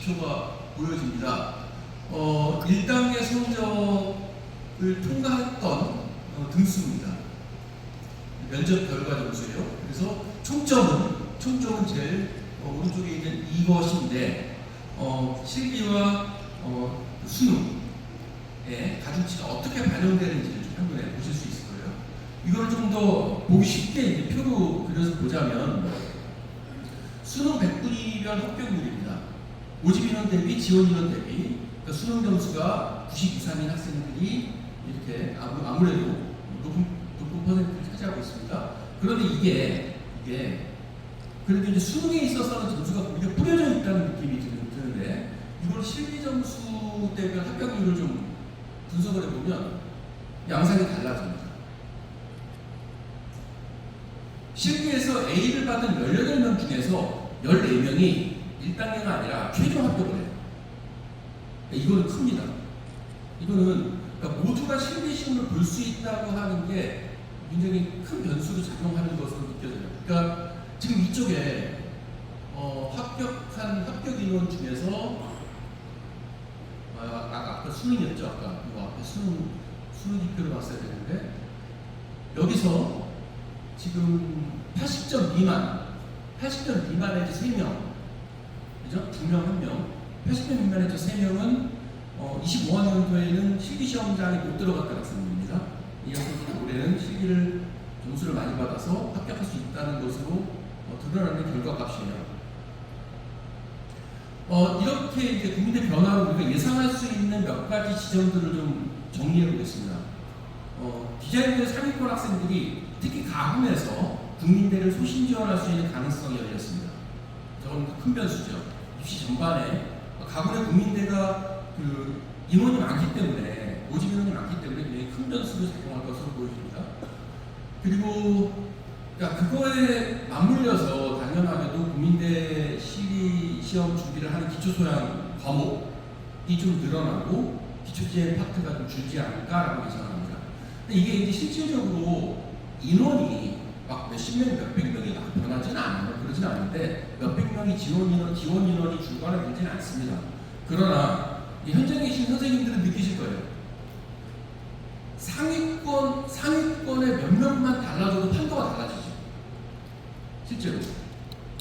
지표가 보여집니다. 1단계 성적을 통과했던 등수입니다. 면접 결과 점수예요. 그래서 총점은 제일 오른쪽에 있는 이것인데 실기와 수능의 가중치가 어떻게 반영되는지를 좀 한번에 보실 수 있을 거예요. 이걸 좀 더 보기 쉽게 이제 표로 그려서 보자면 수능 100분위면 합격률입니다. 모집 인원 대비 지원 인원 대비 그러니까 수능 점수가 90 이상인 학생들이 이렇게 아무래도 높은 퍼센트를 차지하고 있습니다. 그런데 이게 그래도 이제 수능에 있어서는 점수가 굉장히 뿌려져 있다는 느낌이 드는데 이걸 실기 점수 대비 합격률을 좀 분석을 해보면 양상이 달라집니다. 실기에서 A를 받은 18명 중에서 14명이 1단계가 아니라 최종 합격을 해요. 이거는 큽니다. 이거는 그러니까 모두가 실기 시험을 볼 수 있다고 하는 게 굉장히 큰 변수로 작용하는 것으로 느껴져요. 그러니까 지금 이쪽에 합격한 합격 인원 중에서 아까 수능이었죠. 아까 이거 앞에 수능 지표를 봤어야 되는데 여기서 지금 80점 미만의 3명, 그죠? 2명, 1명, 80점 미만의 3명은 25학년도에는 실기시험장에 못 들어갔던 학생입니다. 이 학생들이 올해는 실기를 점수를 많이 받아서 합격할 수 있다는 것으로 드러나는 결과값이에요. 이렇게 이제 국민의 변화로 우리가 예상할 수 있는 몇 가지 지점들을 좀 정리해 보겠습니다. 디자인대 상위권 학생들이 특히 가군에서 국민대를 소신 지원할 수 있는 가능성이 열렸습니다. 저건 큰 변수죠. 입시 전반에 가군의 국민대가 그 인원이 많기 때문에 모집 인원이 많기 때문에 굉장히 큰 변수로 작용할 것으로 보여집니다. 그리고 그러니까 그거에 맞물려서 당연하게도 국민대 실기 시험 준비를 하는 기초소양 과목이 좀 늘어나고 기초지행 파트가 좀 줄지 않을까라고 예상합니다. 근데 이게 이제 실질적으로 인원이 막 몇십 명, 몇백 명이 막 변하지는 않아요. 그러진 않는데 몇백 명이 지원 인원이 줄거나 그러지는 않습니다. 그러나 현장에 계신 선생님들은 느끼실 거예요. 상위권의 몇 명만 달라져도 판도가 달라지죠. 실제로.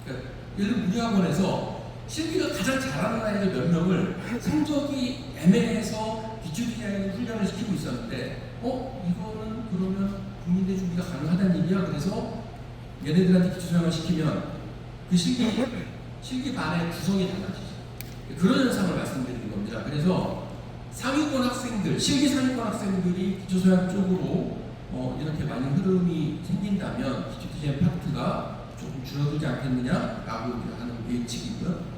그러니까 예를 들어 우리 학원에서 실기가 가장 잘하는 아이들 몇 명을 성적이 애매해서 기초디자인 훈련을 시키고 있었는데 이거는 그러면 국민대 준비가 가능하다는 얘기야. 그래서 얘네들한테 기초수양을 시키면 그 실기 반의 구성이 달라지죠. 그런 현상을 말씀드리는 겁니다. 그래서 상위권 학생들, 실기 상위권 학생들이 기초소양 쪽으로 이렇게 많은 흐름이 생긴다면 기초디자인 파트가 조금 줄어들지 않겠느냐라고 하는 예측이고요.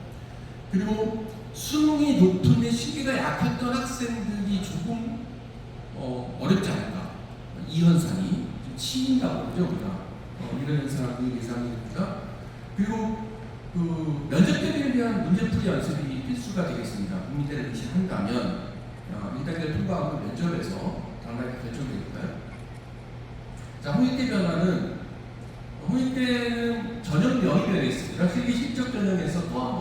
그리고 수능이 높은데 실기가 약했던 학생들이 조금 어렵지 않을까. 이 현상이 좀 치인다고 그러죠, 우리가. 이런 현상이 예상이 됩니다. 그리고 그 면접 대비를 위한 문제풀이 연습이 필수가 되겠습니다. 국민대를 의시한다면 1단계를 통과하고 면접에서 당락이 결정되니까요. 자, 홍익대 변화는 홍익대는 전형 명이 되어 있습니다. 실기 실적 전형에서 또 한 번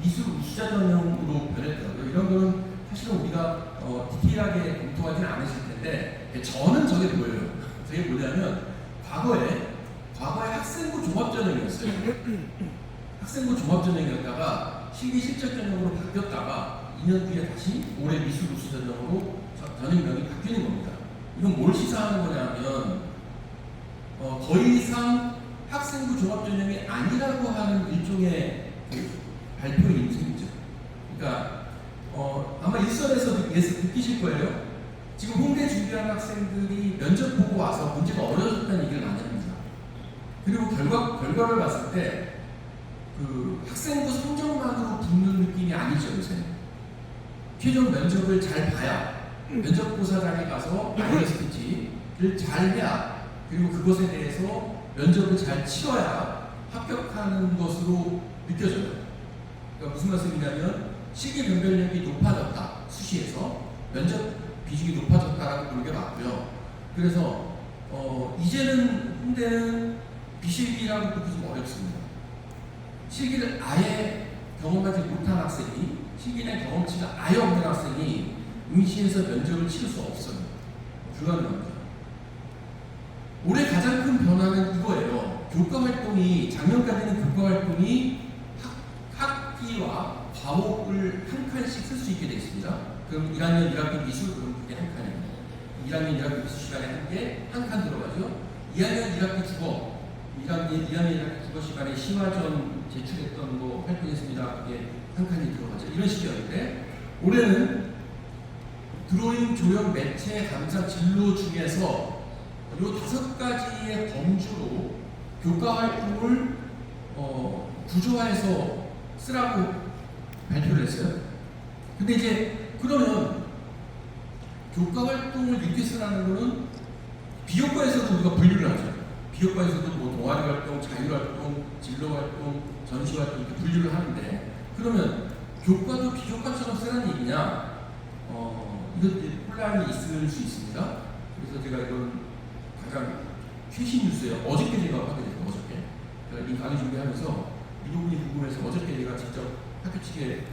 미술 우수자 전형으로 변했더라고요. 이런 거는 사실은 우리가 디테일하게 검토하지는 않으실 텐데 저는 저게 보여요. 저게 뭐냐면 과거에 학생부 종합 전형이었어요. 학생부 종합 전형이었다가 실기 실적 전형으로 바뀌었다가 2년 뒤에 다시 올해 미술 우수 전형으로 전형명이 바뀌는 겁니다. 이건 뭘 시사하는 거냐면 더 이상 학생부 종합 전형이 아니라고 하는 일종의 발표인 셈이죠. 그러니까 아마 일선에서 느끼실 거예요. 지금 홍대 준비하는 학생들이 면접 보고 와서 문제가 어려졌다는 얘기를 많이 합니다. 그리고 결과를 봤을 때 그 학생부 성적만으로 붙는 느낌이 아니죠, 요새. 최종 면접을 잘 봐야 면접고사장에 가서 아이디어 스피치를 잘 해야 그리고 그것에 대해서 면접을 잘 치러야 합격하는 것으로 느껴져요. 그러니까 무슨 말씀이냐면 실기 변별력이 높아졌다. 수시에서 면접 비중이 높아졌다라고 보는 게 맞고요. 그래서 이제는 홍대는 비실기라고 보기 좀 어렵습니다. 실기를 아예 경험하지 못한 학생이, 실기나 경험치가 아예 없는 학생이 응시에서 면접을 치를 수 없어요. 불가능합니다. 올해 가장 큰 변화는 이거예요. 교과 활동이, 작년까지는 교과 활동이 학기와 과목을 한 칸씩 쓸 수 있게 되어 있습니다. 그럼 1학년 1학기 미술, 그럼 그게 한 칸입니다. 1학년 1학기 미술 시간에 한 칸 들어가죠. 2학년 1학기 국어, 2학년 1학기 국어 시간에 시화전 제출했던 거 활동했습니다. 그게 한 칸이 들어가죠. 이런 식이었는데, 올해는 드로잉, 조형, 매체, 감상, 진로 중에서 이 5가지의 범주로 교과 활동을 구조화해서 쓰라고 발표를 했어요. 근데 이제 그러면 교과 활동을 이렇게 쓰라는 거는 비교과에서도 우리가 분류를 하죠. 비교과에서도 뭐 동아리 활동, 자율 활동, 진로 활동, 전시 활동 이렇게 분류를 하는데, 그러면 교과도 비교과처럼 쓰라는 얘기냐? 이것 혼란이 있을 수 있습니다. 그래서 제가 이건 가장 최신 뉴스예요. 어저께 제가 하게 됐어요. 어저께 제가 이 강의 준비하면서 이 부분이 궁금해서 어저께 제가 직접 학교 측에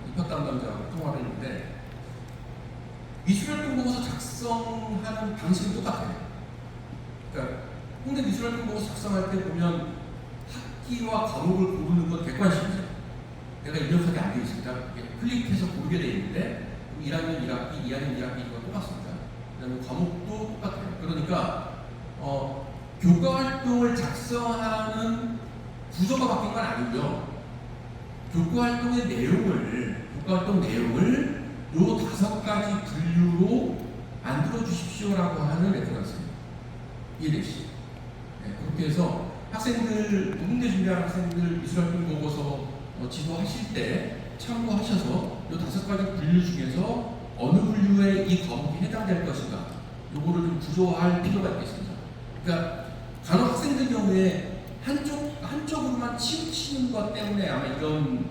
입학 담당자하고 통화를 했는데, 미술활동 보고서 작성하는 방식은 똑같아요. 그러니까 홍대 미술활동 보고서 작성할 때 보면 학기와 과목을 고르는 건 객관식이죠. 내가 입력하게 안 되어 있습니다. 클릭해서 고르게 되어 있는데 1학년 1학기, 2학년 1학기 이거 똑같습니다. 그 다음에 과목도 똑같아요. 그러니까 교과 활동을 작성하는 구조가 바뀐 건 아니고요. 교과 활동의 내용을, 교과 활동 내용을 요 5가지 분류로 만들어 주십시오라고 하는 레퍼런스입니다. 이해되시죠? 네, 그렇게 해서 학생들, 홍대 준비하는 학생들 미술활동 보고서 지도하실 때 참고하셔서 요 5가지 분류 중에서 어느 분류에 이 과목이 해당될 것인가, 요거를 좀 구조화할 필요가 있겠습니다. 그러니까 간혹 학생들 경우에 한쪽으로만 치우치는 것 때문에 아마 이런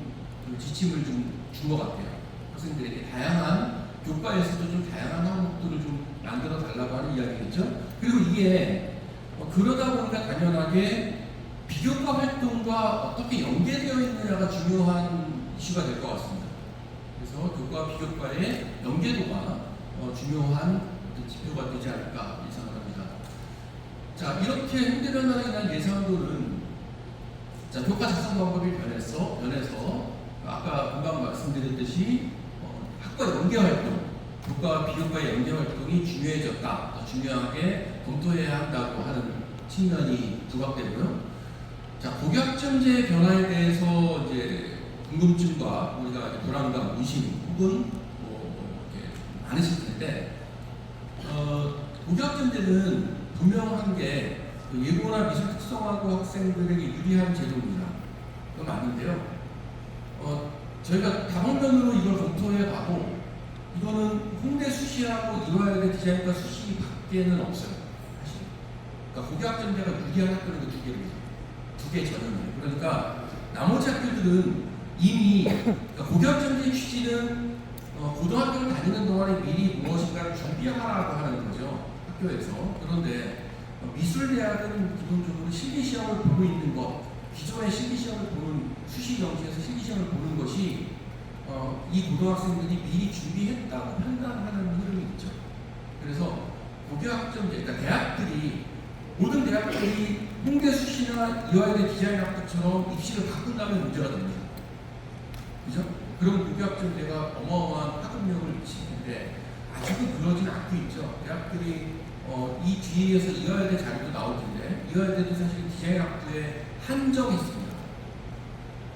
지침을 좀 준 것 같아요. 학생들에게 다양한, 교과에서도 좀 다양한 항목들을 좀 만들어 달라고 하는 이야기겠죠. 그리고 이게 그러다 보니까 당연하게 비교과 활동과 어떻게 연계되어 있느냐가 중요한 이슈가 될 것 같습니다. 그래서 교과 비교과의 연계도가 중요한 지표가 되지 않을까 예상을 합니다. 자, 이렇게 홍대 변화에 대한 예상도는, 자, 교과 작성 방법이 변해서 아까 금방 말씀드렸듯이 학과 연계 활동, 교과와 비교과의 연계 활동이 중요해졌다, 더 중요하게 검토해야 한다고 하는 측면이 부각되고요. 자, 복약전제의 변화에 대해서 이제 궁금증과 우리가 이제 불안감, 의심 혹은 이렇게 많으실 텐데, 복약전제는 분명한 게 예고나 미술 특성화고 학생들에게 유리한 제도입니다. 그건 맞는데요. 저희가 다방면으로 이걸 검토해봐도 이거는 홍대 수시하고 이화여대 디자인과 수시 밖에는 없어요. 사실. 그러니까 복약전제가 유리한 학교는 그 2개입니다. 2개 전형이에요. 그러니까 나머지 학교들은 이미, 그러니까 복약전제의 취지는 고등학교를 다니는 동안에 미리 무엇인가를 준비하라고 하는 거죠. 학교에서. 그런데 미술대학은 기본적으로 실기시험을 보고 있는 것, 기존의 실기시험을 보는, 수시 정시에서 실기시험을 보는 것이 이 고등학생들이 미리 준비했다고 판단하는 흐름이 있죠. 그래서 복약전제, 그러니까 대학들이, 모든 대학들이 홍대 수시나 이화여대 디자인학교처럼 입시를 바꾼다면 문제가 됩니다. 그죠? 그럼 복약전제가 어마어마한 파급력을 미치는데 아직은 그러진 않고 있죠. 대학들이 이 뒤에서 이화여대 자료도 나올 텐데, 이화여대도 사실 디자인학부에 한정했습니다.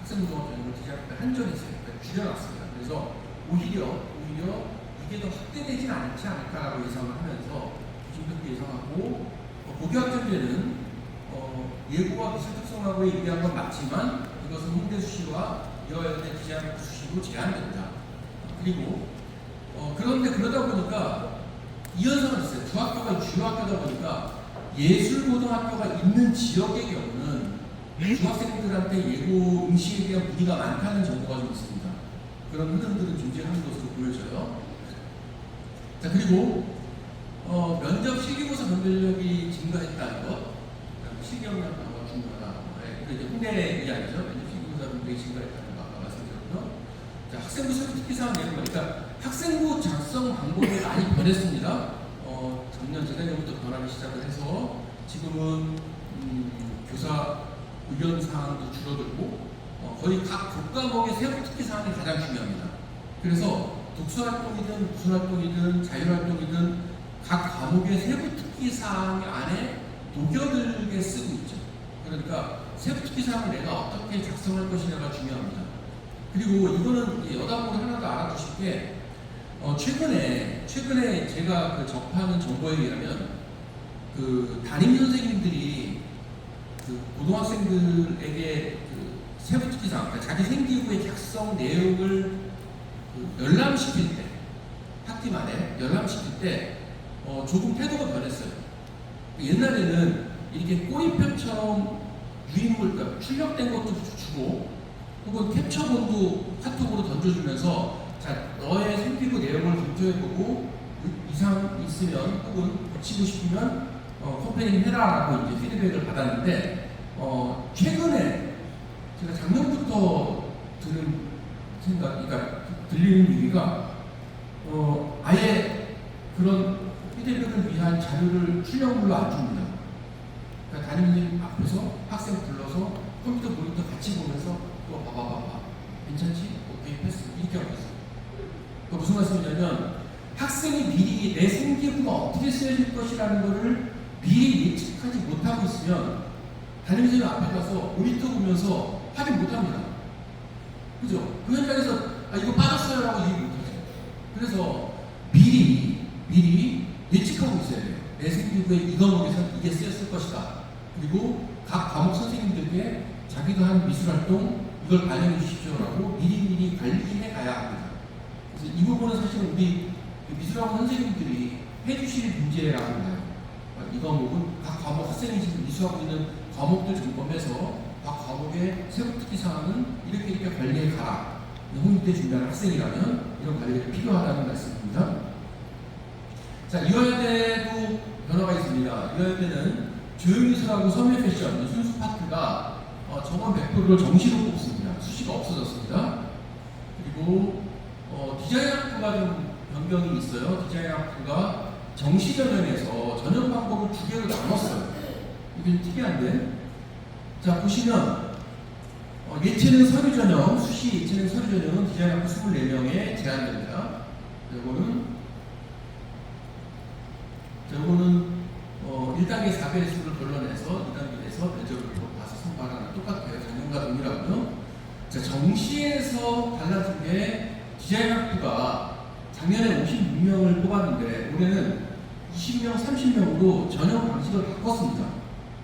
학생부동학 전형을 디자인학부에 한정했어요. 그러니까 줄여놨습니다. 그래서 오히려 이게 더 확대되진 않지 않을까라고 예상을 하면서 조심스럽게 예상하고, 복약전제는 예고와 미술 특성화고에 유리한 건 맞지만 이것은 홍대 수시와 이화여대 디자인학부 수시로 제한된다. 그리고 그런데 그러다 보니까 이 현상은 있어요. 중학교가 주요 학교다 보니까 예술고등학교가 있는 지역의 경우는 중학생들한테 예고 응시에 대한 문의가 많다는 정보가 좀 있습니다. 그런 흐름들은 존재하는 것으로 보여져요. 자, 그리고 면접 실기고사 변별력이 증가했다는 것, 실기역량과 중요하다. 이제 홍대 이야기죠. 면접 실기고사 변별력이 증가했다는 거 아까 자, 학생부 특기사항 내는 거니까 학생부 작성 방법이 많이 변했습니다. 작년 재작년부터 변하기 시작을 해서 지금은 교사 의견 사항도 줄어들고 거의 각 교과목의 세부 특기 사항이 가장 중요합니다. 그래서 독서 활동이든 무슨 활동이든 자율 활동이든 각 과목의 세부 특기 사항 안에 녹여들게 쓰고 있죠. 그러니까 세부 특기 사항을 내가 어떻게 작성할 것이냐가 중요합니다. 그리고 이거는 여담으로 하나 더 알아두실 게 최근에 제가 그 접하는 정보에 의하면 그 담임 선생님들이 그 고등학생들에게 그 세부 특기사항, 그러니까 자기 생기부의 작성 내용을 그 열람시킬 때, 학기 말에 열람시킬 때 조금 태도가 변했어요. 옛날에는 이렇게 꼬리표처럼 유인물, 그러니까 출력된 것도 주고 혹은 캡처본도 카톡으로 던져주면서 자, 너의 생기부 내용을 검토해보고 이상 있으면 혹은 고치고 싶으면 컴플레인 해라라고 이제 피드백을 받았는데 최근에 제가 작년부터 드는 생각, 그러니까 들리는 얘기가 아예 그런 피드백을 위한 자료를 출력물로 안 줍니다. 그러니까 담임님 앞에서 학생 불러서 컴퓨터 모니터 같이 보면서 또 봐봐 괜찮지? 오케이 패스 이렇게 하고 있어요. 무슨 말씀이냐면 학생이 미리 내 생기부가 어떻게 쓰여질 것이라는 것을 미리 예측하지 못하고 있으면 담임선생님 앞에 가서 모니터 보면서 확인 못합니다. 그죠? 그 현장에서 이거 빠졌어요 라고 얘기 못하죠. 그래서 미리 예측하고 있어야 돼요. 내 생기부에 이 과목에서 이게 쓰였을 것이다. 그리고 각 과목 선생님들께 자기가 한 미술활동 이걸 반영해 주십시오라고 미리 관리해 가야 합니다. 그래서 이 부분은 사실 우리 미술학원 선생님들이 해주실 문제라고 봐요. 이 과목은 각 과목 학생이 지금 미술하고 있는 과목들 점검해서 각 과목의 세부 특기 사항은 이렇게 관리해 가라. 홍익대 준비하는 학생이라면 이런 관리가 필요하다는 말씀입니다. 자, 이화여대도 변화가 있습니다. 이화여대는 조형미술하고 섬유 패션, 순수 파트가 정원 100%를 정시로 뽑습니다. 수시가 없어졌습니다. 그리고 디자인학부가 좀 변경이 있어요. 디자인학부가 정시 전형에서 전형 방법을 2개로 나눴어요. 이게 좀 특이한데, 자 보시면 예체능 서류 전형, 수시 예체능 서류 전형은 디자인학부 24명에 제한됩니다. 요거는 1단계 4배수를 걸러내서 2단계에서 면접을 봐서 선발하는 똑같아요. 작년과 동일하고요. 자, 정시에서 달라진 게 디자인학부가 작년에 56명을 뽑았는데 올해는 20명, 30명으로 전형 방식을 바꿨습니다.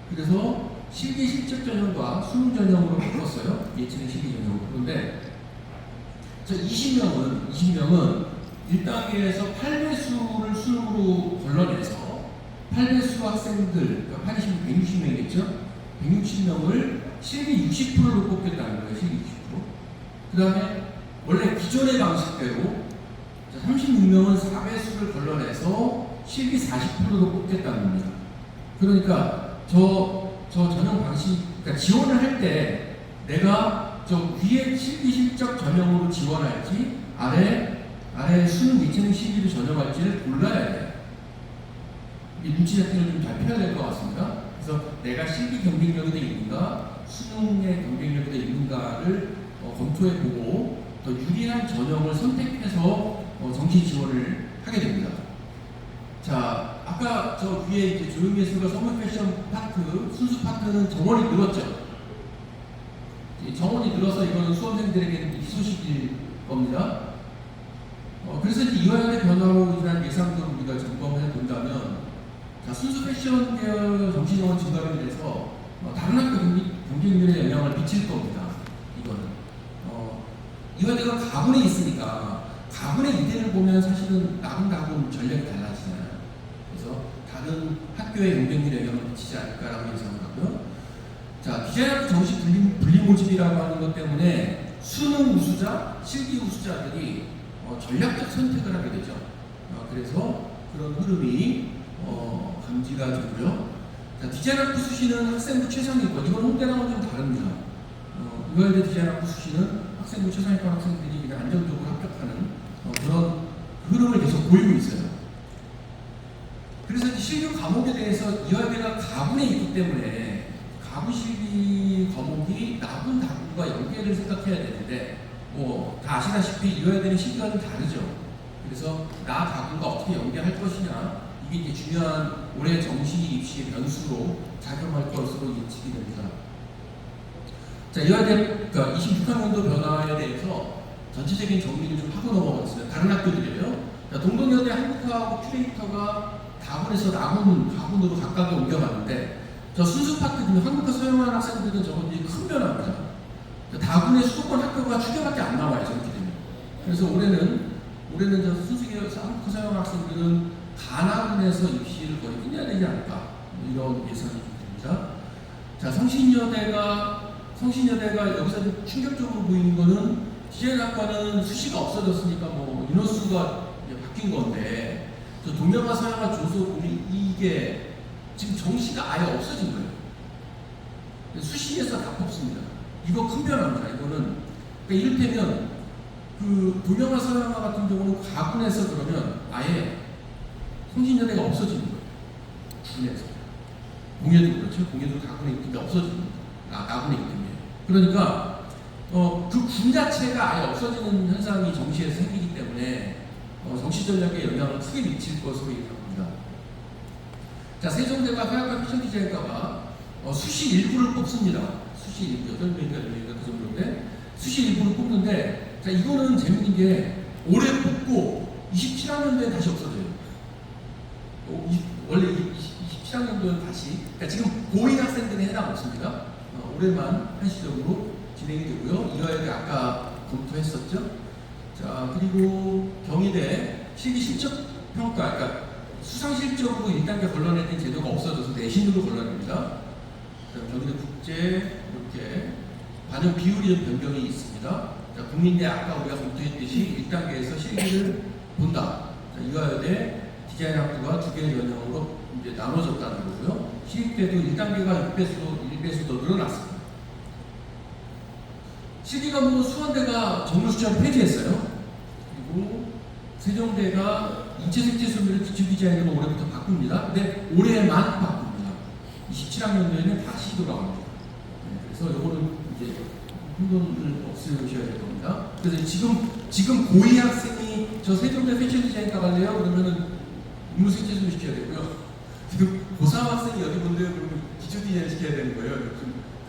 그래서 실기 실적 전형과 수능 전형으로 바꿨어요. 예체능 실기 전형으로. 그런데 저 20명은 1단계에서 8배수를 수능으로 걸러내서 8배수 학생들, 그러니까 160명이겠죠? 160명을 실기 60%로 뽑겠다는 거예요. 실기 60%. 그 다음에 원래 기존의 방식대로 36명은 4배수를 걸러내서 실기 40%로 뽑겠다는 겁니다. 그러니까 저 전형 방식, 그러니까 지원을 할 때 내가 저 위에 실기 실적 전형으로 지원할지 아래 수능 예체능 실기를 전형할지를 골라야 돼요. 이 눈치 잡기를 좀 잘 펴야 될 것 같습니다. 그래서 내가 실기 경쟁력이 돼 있는가, 수능의 경쟁력이 돼 있는가를 검토해보고 더 유리한 전형을 선택해서 정시 지원을 하게 됩니다. 자, 아까 저 위에 이제 조형예술과 선물 패션 파트, 순수 파트는 정원이 늘었죠. 정원이 늘어서 이거는 수험생들에게는 희소식일 겁니다. 그래서 이제 이화여대 변화로 인한 예상도 우리가 점검해 본다면, 자, 순수 패션 계열 정시 정원 증가로 인해서 다른 학교 경쟁률에 영향을 미칠 겁니다. 이거는 이화여대가 가군에 있으니까 가군의 이대를 보면 사실은 나군 전략이 달라지잖아요. 그래서 다른 학교의 경쟁률에 영향을 미치지 않을까라고 예상을 하고요. 자, 디자인학부 정시 분리 모집이라고 하는 것 때문에 수능 우수자, 실기 우수자들이 전략적 선택을 하게 되죠. 그래서 그런 흐름이 감지가 되고요. 자, 디자인학부 수시는 학생부 최상위권, 이건 홍대랑은 좀 다릅니다. 이화여대 디자인학부 수시는 학생부 최상위권 학생들이 그냥 안정적으로 합격하는 그런 흐름을 계속 보이고 있어요. 그래서 실기 과목에 대해서 이화여대가 가군에 있기 때문에 가구 실기 과목이 나군 다군과 연계를 생각해야 되는데 다 아시다시피 이화여대는 실기가 좀 다르죠. 그래서 나 다군과 어떻게 연계할 것이냐 이게 이제 중요한 올해 정시 입시의 변수로 작용할 것으로 예측이 됩니다. 자, 이화여대 그러니까 26학년도 변화에 대해서 전체적인 정리를 좀 하고 넘어가겠습니다. 다른 학교들이에요. 자, 동덕여대 한국화하고 큐레이터가 다군에서 가군으로 각각에 옮겨갔는데 저 순수 파트 중 한국화 서영한 학생들은 저건 이제 큰 변화입니다. 다군의 수도권 학교가 2개밖에 안 나와요. 저렇게 되면. 그래서 올해는 저 순수계에서 한국화 서영한 학생들은 가나군에서 입시를 거의 끝내야 되지 않을까 이런 예상이 됩니다. 자, 성신여대가 여기서 좀 충격적으로 보이는 거는 디자인학과는 수시가 없어졌으니까 인원수가 바뀐 건데 동명화 서양화 조소 보면 이게 지금 정시가 아예 없어진 거예요. 수시에서 다 뽑습니다. 이거 큰 변화입니다. 이거는 그러니까 이를테면 그 동명화 서양화 같은 경우는 가군에서 그러면 아예 성신여대가 없어지는 거예요. 군에서 공예도 그렇죠. 공예도 가군에 있기 때문에 없어지는 거예요. 나군에 있기 때문에. 그러니까 그 군 자체가 아예 없어지는 현상이 정시에서 생기기 때문에 정시 전략에 영향을 크게 미칠 것으로 예상합니다. 자, 세종대가 화약과 피션 디자인과가 수시 일부를 뽑습니다. 수시 일부 8명인가 10명인가 그 정도인데 수시 일부를 뽑는데 자, 이거는 재밌는 게 올해 뽑고 27학년도에 다시 없어져요. 원래 27학년도는 다시 그러니까 지금 고2 학생들은 해당 없습니다. 올해만 한시적으로 진행이 되고요. 이화여대 아까 검토했었죠. 자, 그리고 경희대 실기 실적 평가, 그러니까 수상 실적으로 1단계 걸러내는 제도가 없어져서 내신으로 걸러냅니다. 경희대 국제 이렇게 반영 비율이 좀 변경이 있습니다. 자, 국민대 아까 우리가 검토했듯이 1단계에서 실기를 본다. 자, 이화여대 디자인학부가 2개의 전형으로 이제 나눠졌다는 거고요. 실기때도 1단계가 1배수 더 늘어났습니다. 실기 과목은 수원대가 정규 수시를 폐지했어요. 그리고 세종대가 인체 색채 소비를 기출 디자인으로 올해부터 바꿉니다. 근데 올해만 바꿉니다. 27학년도에는 다시 돌아옵니다. 그래서 이거는 이제 혼돈을 없애셔야 될 겁니다. 그래서 지금 고2 학생이 저 세종대 패션 디자인과 갈래요? 그러면은 인물 색채 소비 시켜야 되고요. 지금 고3 학생이 여기 본대요? 그러면 기출 디자인 시켜야 되는 거예요.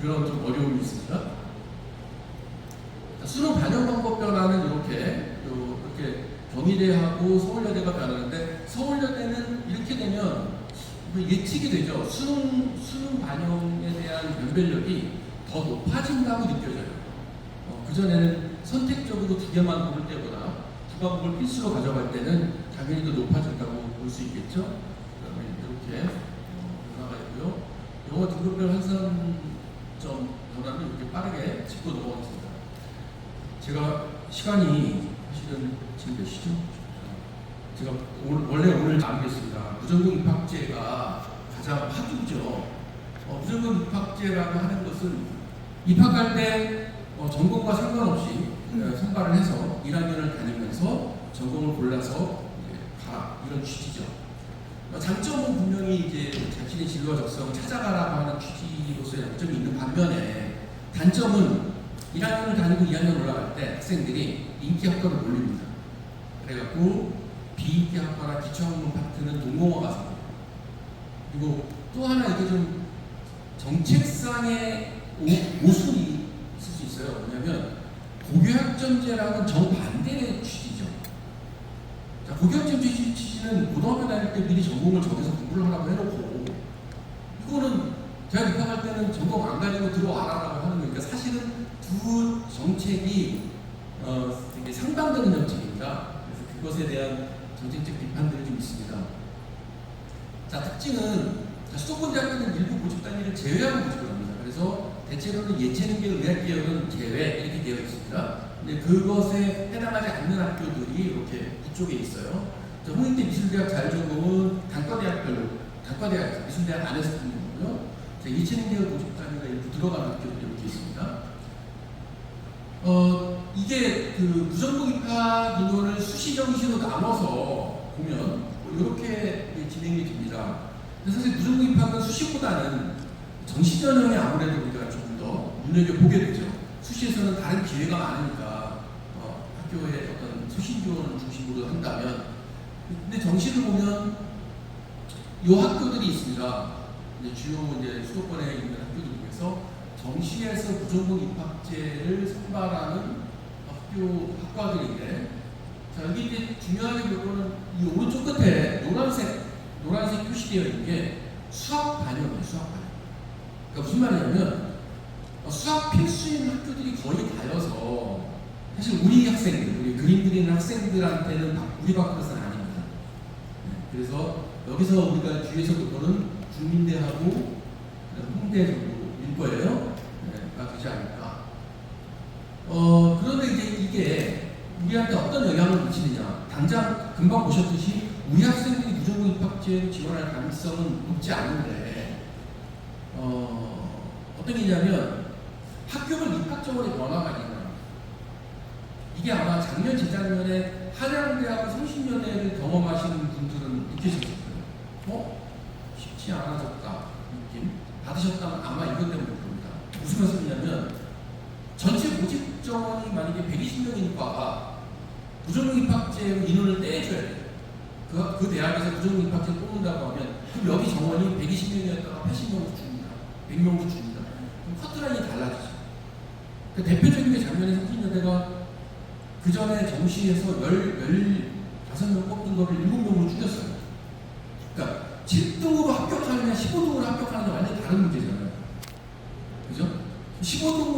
그런 좀 어려움이 있습니다. 수능 반영 방법 변화는 이렇게 경희대하고 서울여대가 변하는데 서울여대는 이렇게 되면 예측이 되죠. 수능 반영에 대한 변별력이 더 높아진다고 느껴져요. 그전에는 선택적으로 2개만 고를 때보다 2과목을 필수로 가져갈 때는 당연히 더 높아진다고 볼 수 있겠죠. 그다음에 이렇게 변화가 있고요. 영어 등급별 환산점 변화는 이렇게 빠르게 짚고 넘어가겠습니다. 제가 시간이 사실은 지금 몇 시죠? 제가 원래 오늘 나누겠습니다. 무전공 입학제가 가장 화두죠. 무전공 입학제라고 하는 것은 입학할 때 전공과 상관없이 선발을 해서 1학년을 다니면서 전공을 골라서 가라 이런 취지죠. 장점은 분명히 이제 자신의 진로와 적성을 찾아가라고 하는 취지로서의 장점이 있는 반면에 단점은 1학년을 다니고 2학년 올라갈 때 학생들이 인기 학과로 몰립니다. 그래갖고 비인기 학과나 기초학문 파트는 동공화가 생깁니다. 그리고 또 하나 이게 좀 정책상의 모순이 있을 수 있어요. 뭐냐면 고교학점제랑은 정반대의 취지죠. 자, 고교학점제 취지는 고등학교 다닐 때 미리 전공을 저기서 공부를 하라고 해놓고 이거는 제가 입학할 때는 전공 안 가지고 들어와라라고 하는 거니까 사실은 두 정책이 되게 상반되는 정책입니다. 그래서 그것에 대한 정책적 비판들이 좀 있습니다. 자, 특징은 수도권 대학교는 일부 모집 단위를 제외하고 모집을 합니다. 그래서 대체로는 예체능계, 의학계열은 제외 이렇게 되어 있습니다. 근데 그것에 해당하지 않는 학교들이 이렇게 이쪽에 있어요. 홍익대 미술대학 자율전공은 단과대학 미술대학 안에서 듣는 거고요. 예체능계열 모집 단위가 일부 들어가는 학교들이 이렇게 있습니다. 이게 그 부정부 입학 인원을 수시 정시로 나눠서 보면 뭐 이렇게 진행이 됩니다. 근데 사실 부정부 입학은 수시보다는 정시 전형에 아무래도 우리가 조금 더 눈여겨보게 되죠. 수시에서는 다른 기회가 많으니까 학교의 어떤 수시 지원을 중심으로 한다면, 근데 정시를 보면 이 학교들이 있습니다. 이제 주요 이제 수도권에 있는 학교들 중에서 정시에서 부정부 입학제를 선발하는 학과들인데, 자, 여기 이제 중요하게 볼 거는 이 오른쪽 끝에 노란색 표시되어 있는 게 수학 반영이에요. 수학 반영. 그러니까 무슨 말이냐면 수학 필수인 학교들이 거의 다여서 사실 우리 학생들, 우리 그림 그리는 학생들한테는 우리 밖으로서는 아닙니다. 그래서 여기서 우리가 뒤에서 볼 거는 중민대하고 홍대 정도일 거예요. 가 되지 않을까. 그런데 이제 이게 우리한테 어떤 영향을 미치느냐. 당장 금방 보셨듯이 우리 학생들이 부정부 입학제로 지원할 가능성은 높지 않은데, 어떤 게 있냐면 학교별 입학정원의 변화가 있는, 이게 아마 작년, 재작년에 한양대하고 성신여대를 경험하시는 분들은 느끼셨을 거예요. 쉽지 않아졌다 느낌 받으셨다면 아마 이것 때문에 그럴 겁니다. 무슨 말씀이냐면 전체 모집 정원이 만약에 120명인 과가 부정부 입학제로 인원을 떼줘야 돼요. 그 대학에서 부정부 입학제를 뽑는다고 하면 그럼 여기 정원이 120명이었다가 80명으로 줍니다. 100명으로 줍니다. 그럼 커트라인이 달라지죠. 그 대표적인 게 작년에 성신여대가 그 전에 정시에서 15명 뽑는 거를 7명으로 줄였어요. 그러니까 7등으로 합격하느냐 15등으로 합격하느냐 완전히 다른 문제잖아요. 그죠? 15등으로